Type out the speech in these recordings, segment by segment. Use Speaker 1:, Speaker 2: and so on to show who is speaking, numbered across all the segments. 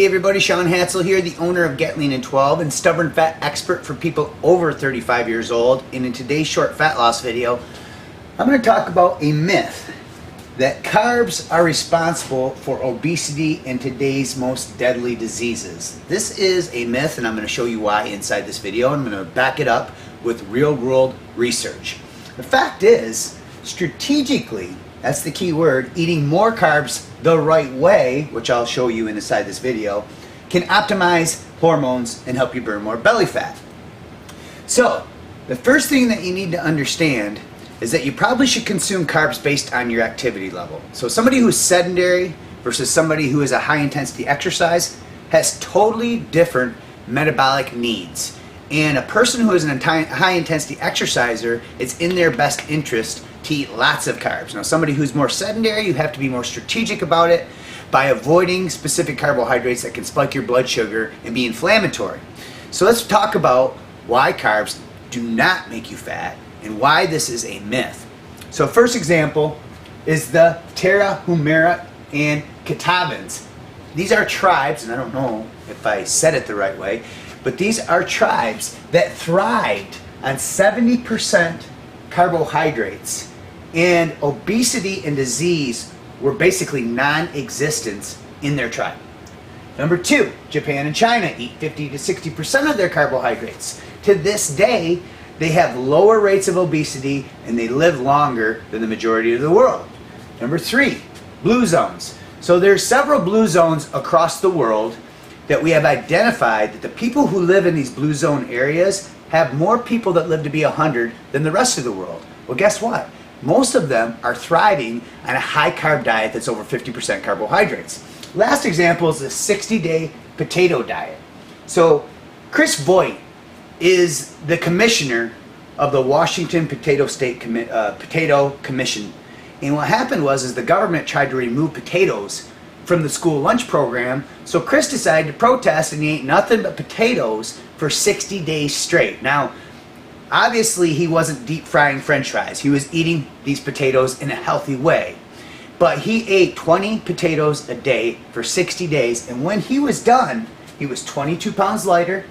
Speaker 1: Hey everybody, Shaun Hadsall here, the owner of Get Lean in 12 and stubborn fat expert for people over 35 years old. And in today's short fat loss video, I'm going to talk about a myth that carbs are responsible for obesity and today's most deadly diseases. This is a myth, and I'm going to show you why inside this video. I'm going to back it up with real world research. The fact is, strategically, that's the key word, eating more carbs the right way, which I'll show you inside this video, can optimize hormones and help you burn more belly fat. So, the first thing that you need to understand is that you probably should consume carbs based on your activity level. So somebody who's sedentary versus somebody who is a high intensity exercise has totally different metabolic needs. And a person who is a high intensity exerciser, it's in their best interest to eat lots of carbs. Now somebody who's more sedentary, you have to be more strategic about it by avoiding specific carbohydrates that can spike your blood sugar and be inflammatory. So let's talk about why carbs do not make you fat and why this is a myth. So first example is the Tarahumara and Catawbans. These are tribes, and I don't know if I said it the right way, but these are tribes that thrived on 70% carbohydrates, and obesity and disease were basically non-existent in their tribe. Number two, Japan and China eat 50 to 60% of their carbohydrates. To this day, they have lower rates of obesity and they live longer than the majority of the world. Number three, blue zones. So there's several blue zones across the world that we have identified that the people who live in these blue zone areas have more people that live to be 100 than the rest of the world. Well, guess what? Most of them are thriving on a high carb diet that's over 50% carbohydrates. Last example is the 60-day potato diet. So Chris Voigt is the commissioner of the Washington Potato Commission. And what happened was the government tried to remove potatoes from the school lunch program, so Chris decided to protest and he ate nothing but potatoes for 60 days straight. Now, obviously he wasn't deep frying french fries. He was eating these potatoes in a healthy way. But he ate 20 potatoes a day for 60 days, and when he was done, he was 22 pounds lighter.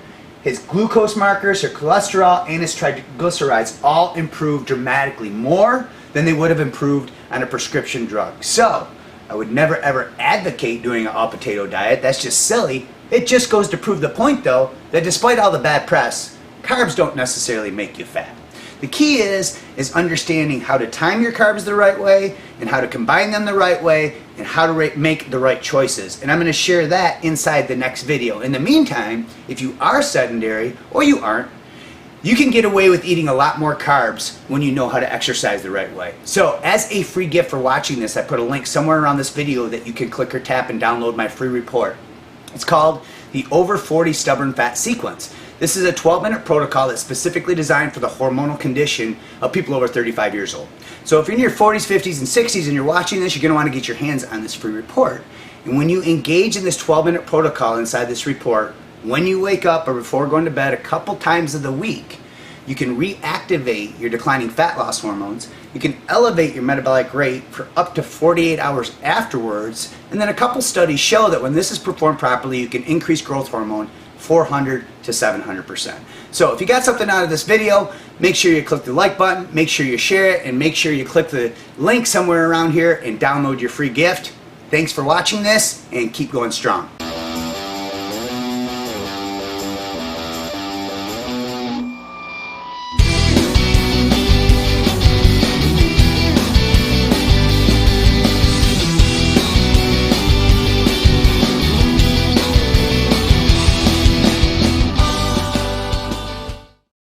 Speaker 1: His glucose markers, his cholesterol, and his triglycerides all improved dramatically more than they would have improved on a prescription drug. So, I would never ever advocate doing an all potato diet. That's just silly. It just goes to prove the point though, that despite all the bad press, carbs don't necessarily make you fat. The key is understanding how to time your carbs the right way and how to combine them the right way and how to make the right choices. And I'm going to share that inside the next video. In the meantime, if you are sedentary or you aren't, you can get away with eating a lot more carbs when you know how to exercise the right way. So as a free gift for watching this, I put a link somewhere around this video that you can click or tap and download my free report. It's called the Over 40 Stubborn Fat Sequence. This is a 12-minute protocol that's specifically designed for the hormonal condition of people over 35 years old. So if you're in your 40s, 50s, and 60s and you're watching this, you're going to want to get your hands on this free report. And when you engage in this 12-minute protocol inside this report, when you wake up or before going to bed a couple times of the week, you can reactivate your declining fat loss hormones, you can elevate your metabolic rate for up to 48 hours afterwards, and then a couple studies show that when this is performed properly, you can increase growth hormone 400 to 700%. So if you got something out of this video, make sure you click the like button, make sure you share it, and make sure you click the link somewhere around here and download your free gift. Thanks for watching this, and keep going strong.